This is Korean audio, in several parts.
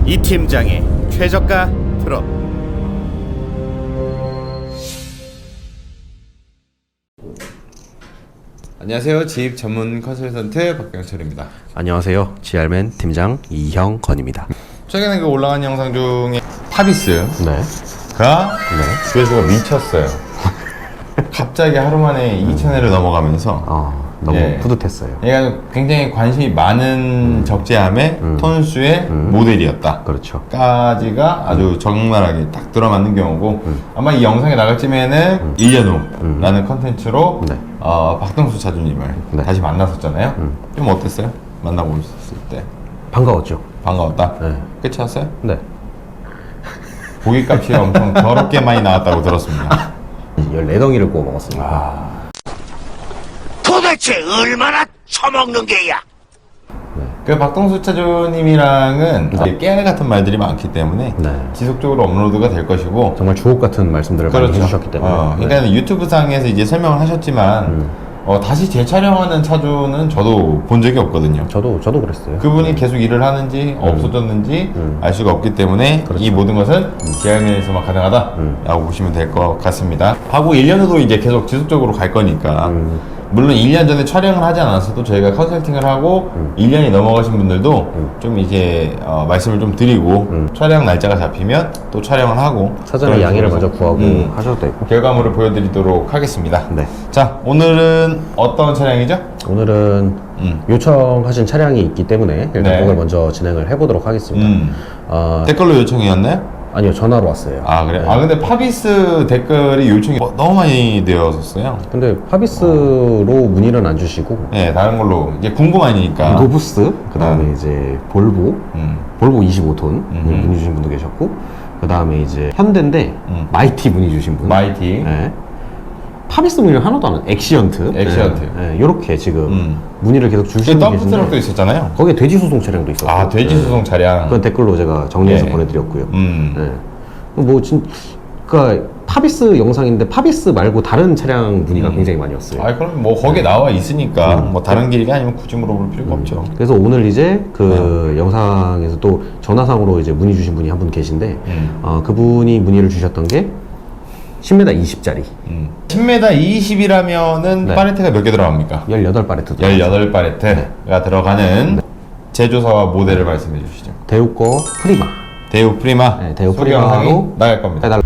이 팀장의 최저가 트롯. 안녕하세요. 지입 전문 컨설턴트 박경철입니다. 안녕하세요. GR맨 팀장 이형건입니다. 최근에 그 올라간 영상 중에 파비스가 네. 조회수가 미쳤어요. 갑자기 하루 만에 2,000회를 넘어가면서 너무 예. 뿌듯했어요. 얘가 굉장히 관심이 많은 적재함의 톤수의 모델이었다. 그렇죠. 까지가 아주 적나라하게 딱 들어맞는 경우고 아마 이 영상이 나갈 쯤에는 1년 후라는 컨텐츠로 네. 박동수 차주님을 네. 다시 만났었잖아요. 좀 어땠어요? 만나고 있었을 때 반가웠죠. 반가웠다? 네. 끝이었어요? 네. 고깃값이 엄청 더럽게 많이 나왔다고 들었습니다. 14덩이를 구워 먹었습니다. 도대체 얼마나 처먹는 게야? 그 박동수 차주님이랑은 깨알 같은 말들이 많기 때문에 네. 지속적으로 업로드가 될 것이고 정말 주옥 같은 말씀들을 많이 해주셨기 때문에. 그러니까 유튜브 상에서 이제 설명을 하셨지만 다시 재촬영하는 차주는 저도 본 적이 없거든요. 저도 그랬어요. 그분이 계속 일을 하는지 없어졌는지 알 수가 없기 때문에 그렇죠. 이 모든 것은 GR맨에서만 가능하다라고 보시면 될 것 같습니다. 하고 1년 후도 이제 계속 지속적으로 갈 거니까 물론 1년 전에 촬영을 하지 않았어도 저희가 컨설팅을 하고 1년이 넘어가신 분들도 좀 이제 말씀을 좀 드리고 촬영 날짜가 잡히면 또 촬영을 하고 사전에 양해를 먼저 구하고 하셔도 되고. 결과물을 보여드리도록 하겠습니다. 네. 자, 오늘은 어떤 차량이죠? 오늘은 요청하신 차량이 있기 때문에 일단 네. 그걸 먼저 진행을 해보도록 하겠습니다. 댓글로 요청이었나요? 아니요, 전화로 왔어요. 아, 그래? 네. 근데 파비스 댓글이 요청이 너무 많이 되었었어요. 근데 파비스로 문의는 안 주시고 네, 다른 걸로 이제 궁금하니까. 노부스, 그 다음에 이제 볼보 25톤 문의 주신 분도 계셨고, 그 다음에 이제 현대인데 마이티 문의 주신 분. 마이티. 네. 파비스 문의를 하나도 안 하는 액시언트. 네. 요렇게 지금 문의를 계속 주시고 덤프 계신데, 트럭도 있었잖아요. 거기에 돼지 소송 차량도 있었고. 아, 돼지 수송 차량. 그건 댓글로 제가 정리해서 네. 보내드렸고요. 네. 그러니까 파비스 영상인데 파비스 말고 다른 차량 문의가 굉장히 많이 왔어요. 아, 그럼 뭐 거기에 나와 있으니까 뭐 다른 길이 아니면 굳이 물어볼 필요가 없죠. 그래서 오늘 이제 그 영상에서 또 전화상으로 이제 문의 주신 분이 한 분 계신데, 그분이 문의를 주셨던 게 10m 20짜리 10m 20이라면은 네. 파레트가 몇 개 들어갑니까? 18바레트 18파레트가 들어가는 제조사와 모델을 말씀해 주시죠. 대우 거 프리마. 대우 프리마. 네, 대우 소개 프리마로 영상이 나갈 겁니다. 해달.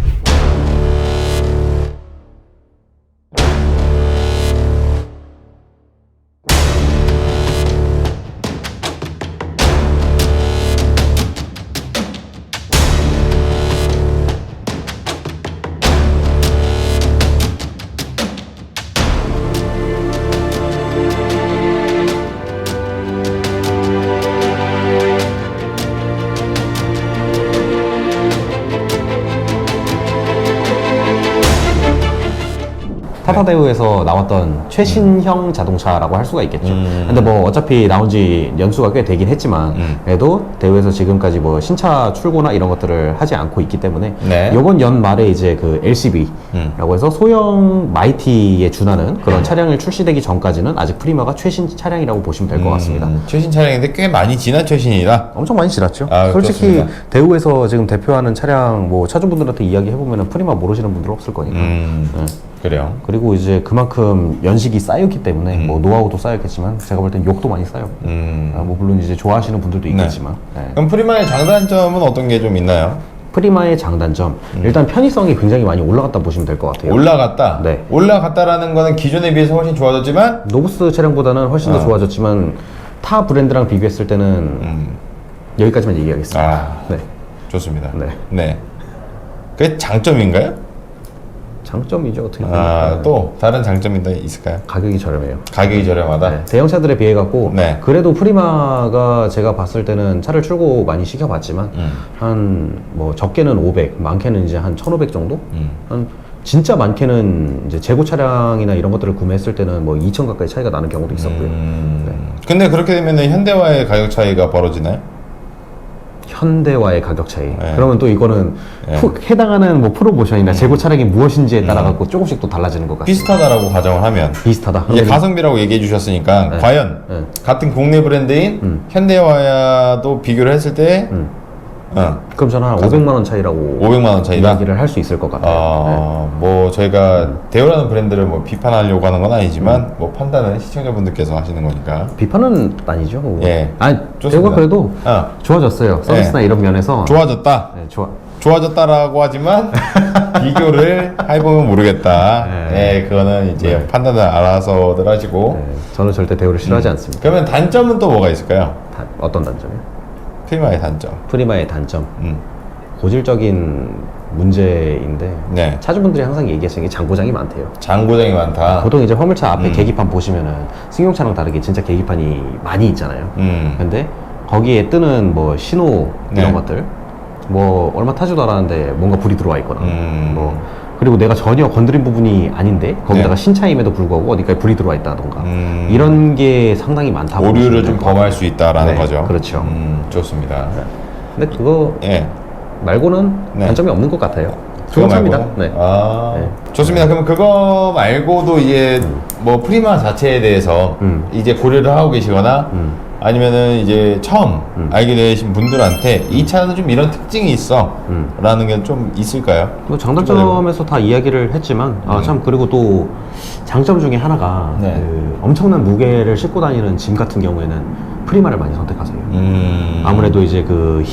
타타 대우에서 나왔던 최신형 자동차라고 할 수가 있겠죠. 근데 뭐 어차피 나온 지 연수가 꽤 되긴 했지만 그래도 대우에서 지금까지 뭐 신차 출고나 이런 것들을 하지 않고 있기 때문에 네. 요번 연말에 이제 그 LCV라고 해서 소형 마이티에 준하는 그런 차량을 출시되기 전까지는 아직 프리마가 최신 차량이라고 보시면 될 것 같습니다. 최신 차량인데 꽤 많이 지난 최신이다. 엄청 많이 지났죠. 아, 솔직히 그렇습니다. 대우에서 지금 대표하는 차량 뭐 차주분들한테 이야기해보면 프리마 모르시는 분들 없을 거니까. 네. 그래요. 그리고 이제 그만큼 연식이 쌓였기 때문에 뭐 노하우도 쌓였겠지만 제가 볼 땐 욕도 많이 쌓였고 뭐 물론 이제 좋아하시는 분들도 있겠지만 네. 그럼 프리마의 장단점은 어떤 게 좀 있나요? 프리마의 장단점 일단 편의성이 굉장히 많이 올라갔다 보시면 될 것 같아요. 올라갔다. 네. 올라갔다라는 거는 기존에 비해서 훨씬 좋아졌지만 노부스 차량보다는 훨씬 더 좋아졌지만 타 브랜드랑 비교했을 때는 여기까지만 얘기하겠습니다. 아, 네. 좋습니다. 네. 네. 그게 장점인가요? 장점이죠, 어떻게 보면. 또 다른 장점이 더 있을까요? 가격이 저렴해요. 가격이 저렴하다. 네, 대형차들에 비해 갖고 네. 그래도 프리마가 제가 봤을 때는 차를 출고 많이 시켜봤지만 한 뭐 적게는 500, 많게는 이제 한 1,500 정도? 한 진짜 많게는 이제 재고 차량이나 이런 것들을 구매했을 때는 뭐 2,000 가까이 차이가 나는 경우도 있었고요. 네. 근데 그렇게 되면 현대와의 가격 차이가 벌어지나요? 현대와의 가격 차이. 그러면 또 이거는 해당하는 뭐 프로모션이나 재고 차량이 무엇인지에 따라 갖고 조금씩 또 달라지는 것 같아요. 비슷하다라고 가정을 하면 비슷하다. 이제 가성비라고 얘기해 주셨으니까 과연 같은 국내 브랜드인 현대와도 비교를 했을 때 그럼 저는 한 500만 원 차이라고 500만 원 차이다? 이야기를 할 수 있을 것 같아요. 뭐 저희가 대우라는 브랜드를 뭐 비판하려고 하는 건 아니지만 뭐 판단은 시청자분들께서 하시는 거니까. 비판은 아니죠. 뭐. 예. 아니, 좋습니다. 대우가 그래도 좋아졌어요. 서비스나 이런 면에서. 좋아졌다. 네, 좋아졌다라고 하지만 비교를 해보면 모르겠다. 예, 그거는 이제 판단을 알아서들 하시고. 네, 저는 절대 대우를 싫어하지 않습니다. 그러면 단점은 또 뭐가 있을까요? 어떤 단점이요? 프리마의 단점. 프리마의 단점. 고질적인 문제인데 네. 차주분들이 항상 얘기하시는 게 장고장이 많대요. 장고장이 많다. 보통 이제 화물차 앞에 계기판 보시면은 승용차랑 다르게 진짜 계기판이 많이 있잖아요. 근데 거기에 뜨는 뭐 신호 이런 네. 것들 뭐 얼마 타지도 않았는데 뭔가 불이 들어와 있거나 뭐 그리고 내가 전혀 건드린 부분이 아닌데 거기다가 네. 신차임에도 불구하고 어디까지 불이 들어와 있다던가 이런 게 상당히 많다고 오류를 보시면 좀 될것 같아요. 범할 수 있다라는 네, 거죠. 그렇죠. 좋습니다. 근데 그거 예. 말고는 네. 단점이 없는 것 같아요. 그거 좋은 차입니다. 말고? 네. 네. 좋습니다. 그럼 그거 말고도 이제 뭐 프리마 자체에 대해서 이제 고려를 하고 계시거나 아니면은 이제 처음 알게 되신 분들한테 이 차는 좀 이런 특징이 있어 라는 게 좀 있을까요? 뭐 장단점에서 다 이야기를 했지만 참 그리고 또 장점 중에 하나가 네. 그 엄청난 무게를 싣고 다니는 짐 같은 경우에는 프리마를 많이 선택하세요. 아무래도 이제 그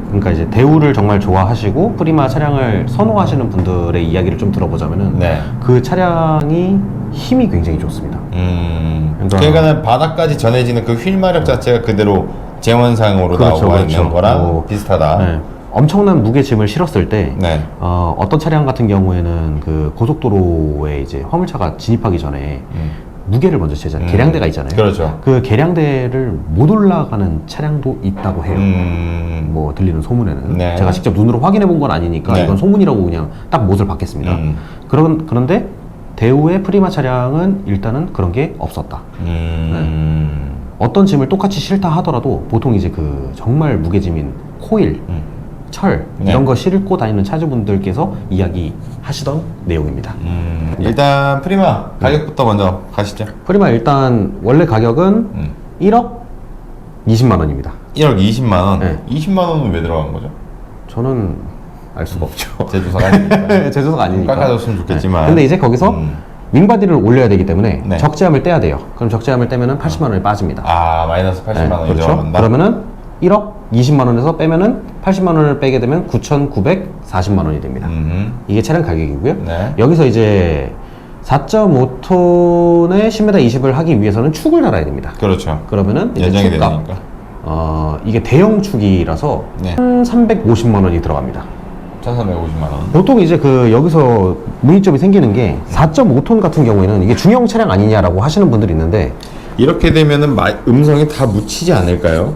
그러니까 이제 대우를 정말 좋아하시고 프리마 차량을 선호하시는 분들의 이야기를 좀 들어보자면은 네. 그 차량이 힘이 굉장히 좋습니다. 그러니까는 바닥까지 전해지는 그 휠마력 자체가 그대로 재원상으로 그렇죠, 나와 그렇죠. 있는 거랑 뭐, 비슷하다. 네. 엄청난 무게 짐을 실었을 때 네. 어떤 차량 같은 경우에는 그 고속도로에 이제 화물차가 진입하기 전에 무게를 먼저 재잖아요. 계량대가 있잖아요. 그렇죠. 그 계량대를 못 올라가는 차량도 있다고 해요. 뭐 들리는 소문에는 네. 제가 직접 눈으로 확인해 본 건 아니니까 네. 이건 소문이라고 그냥 딱 못을 받겠습니다. 그런데 대우의 프리마 차량은 일단은 그런 게 없었다. 어떤 짐을 똑같이 실다 하더라도 보통 이제 그 정말 무게짐인 코일, 철 네. 이런 거 싣고 다니는 차주분들께서 이야기하시던 내용입니다. 일단 프리마 가격부터 먼저 가시죠. 프리마 일단 원래 가격은 1억 20만 원입니다. 1억 20만 원. 네. 20만 원은 왜 들어간 거죠? 저는 알 수가 없죠. 제조사가 아니니까. 제조사가 아니니까. 깎아줬으면 좋겠지만. 네. 근데 이제 거기서 윙바디를 올려야 되기 때문에 네. 적재함을 떼야 돼요. 그럼 적재함을 떼면은 80만 원이 빠집니다. 아, 마이너스 80만 원이 그렇죠. 들어간다. 그러면은 1억 20만 원에서 빼면은 80만 원을 빼게 되면 9,940만 원이 됩니다. 이게 차량 가격이고요. 네. 여기서 이제 4.5톤의 10m 20을 하기 위해서는 축을 달아야 됩니다. 그렇죠. 그러면은 이제 연장이 축값. 되니까. 이게 대형 축이라서 네. 1,350만 원이 들어갑니다. 1,350만 원. 보통 이제 그 여기서 문의점이 생기는 게 4.5톤 같은 경우에는 이게 중형 차량 아니냐라고 하시는 분들이 있는데 이렇게 되면은 음성이 다 묻히지 않을까요?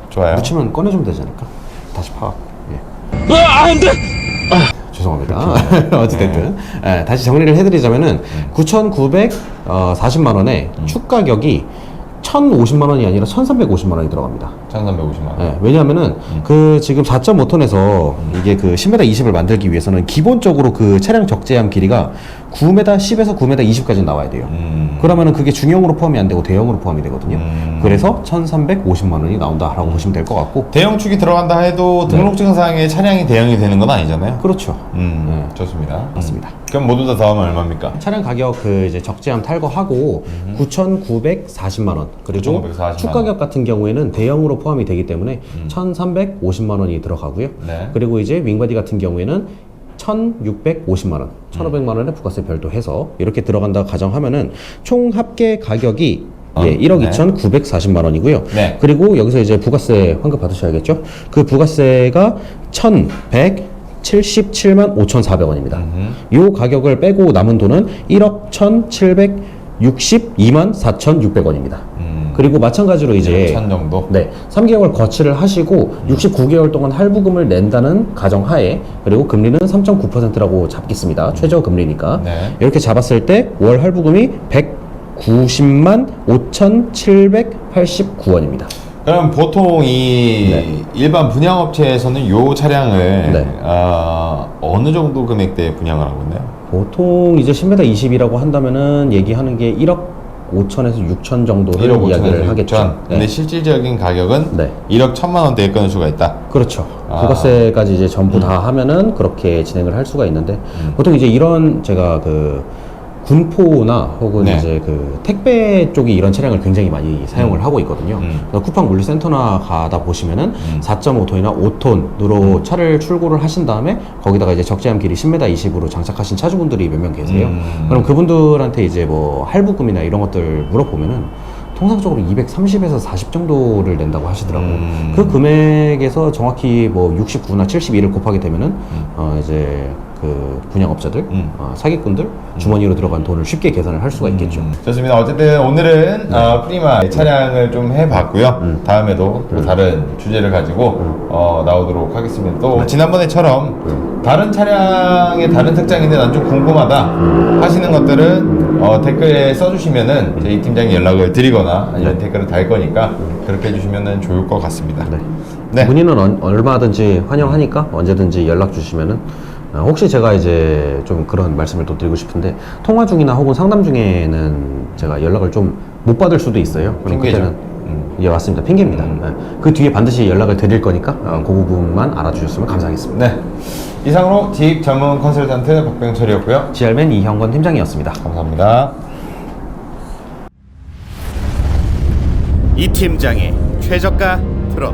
좋아요. 묻히면 꺼내주면 되지 않을까? 다시 파갖고. 예. 죄송합니다. 어찌됐든. 예, 다시 정리를 해드리자면은 9,940만 원에 축 가격이 1,050만 원이 아니라 1,350만 원이 들어갑니다. 1,350만 원. 네, 왜냐하면은 그 지금 4.5톤에서 이게 그 10m 20을 만들기 위해서는 기본적으로 그 차량 적재함 길이가 9m 10에서 9m 20까지 나와야 돼요. 그러면은 그게 중형으로 포함이 안 되고 대형으로 포함이 되거든요. 그래서 1,350만 원이 나온다라고 보시면 될 것 같고. 대형 축이 들어간다 해도 등록증상에 차량이 대형이 되는 건 아니잖아요. 그렇죠. 좋습니다. 맞습니다. 그럼 모두 다 더하면 얼마입니까? 차량 가격 그 이제 적재함 탈거하고 9,940만 원. 그리고 9,940만 축 가격 같은 경우에는 대형으로 포함이 되기 때문에 1,350만 원이 들어가고요. 네. 그리고 이제 윙바디 같은 경우에는 1,650만 원, 1,500만 원의 부가세 별도 해서 이렇게 들어간다 가정하면은 총 합계 가격이 1억 네. 2,940만 원이고요. 네. 그리고 여기서 이제 부가세 환급 받으셔야겠죠? 그 부가세가 1,177만 5,400원입니다. 이 가격을 빼고 남은 돈은 1억 1,762만 4,600원입니다. 그리고 마찬가지로 이제 1,000 정도? 네, 3개월 거치를 하시고 69개월 동안 할부금을 낸다는 가정하에 그리고 금리는 3.9%라고 잡겠습니다. 최저 금리니까. 네. 이렇게 잡았을 때 월 할부금이 190만 5,789원입니다. 그럼 보통 이 일반 분양업체에서는 이 차량을 네. 어느 정도 금액대에 분양을 하고 있나요? 보통 이제 10m 20이라고 한다면은 얘기하는 게 1억 5천에서 6천 정도를 1억 5천에서 이야기를 하겠죠. 6천. 근데 네. 실질적인 가격은 네. 1억 1천만 원대에 끊을 수가 있다. 그렇죠. 아. 부가세까지 이제 전부 다 하면은 그렇게 진행을 할 수가 있는데 보통 이제 이런 제가 그 군포나 혹은 네. 이제 그 택배 쪽이 이런 차량을 굉장히 많이 사용을 하고 있거든요. 그래서 쿠팡 물류센터나 가다 보시면은 4.5톤이나 5톤으로 차를 출고를 하신 다음에 거기다가 이제 적재함 길이 10m 20으로 장착하신 차주분들이 몇 명 계세요. 그럼 그분들한테 이제 뭐 할부금이나 이런 것들 물어보면은 통상적으로 230에서 40 정도를 낸다고 하시더라고요. 그 금액에서 정확히 뭐 69나 72를 곱하게 되면은 이제 그 분양업자들, 사기꾼들 주머니로 들어간 돈을 쉽게 계산을 할 수가 있겠죠. 좋습니다. 어쨌든 오늘은 프리마 차량을 좀 해봤고요. 다음에도 또 다른 주제를 가지고 나오도록 하겠습니다. 또 지난번에처럼 다른 차량의 다른 특장인데 난 좀 궁금하다 하시는 것들은 댓글에 써주시면은 저희 팀장이 연락을 드리거나 아니면 댓글을 달 거니까 그렇게 해주시면은 좋을 것 같습니다. 네. 문의는 얼마든지 환영하니까 언제든지 연락 주시면은 혹시 제가 이제 좀 그런 말씀을 또 드리고 싶은데 통화 중이나 혹은 상담 중에는 제가 연락을 좀 못 받을 수도 있어요. 그럼 핑계죠. 그때는 예, 맞습니다. 핑계입니다. 네. 그 뒤에 반드시 연락을 드릴 거니까 그 부분만 알아주셨으면 감사하겠습니다. 네. 이상으로 집 전문 컨설턴트 박병철이었고요. GR맨 이형건 팀장이었습니다. 감사합니다. 이 팀장의 최저가 트롯.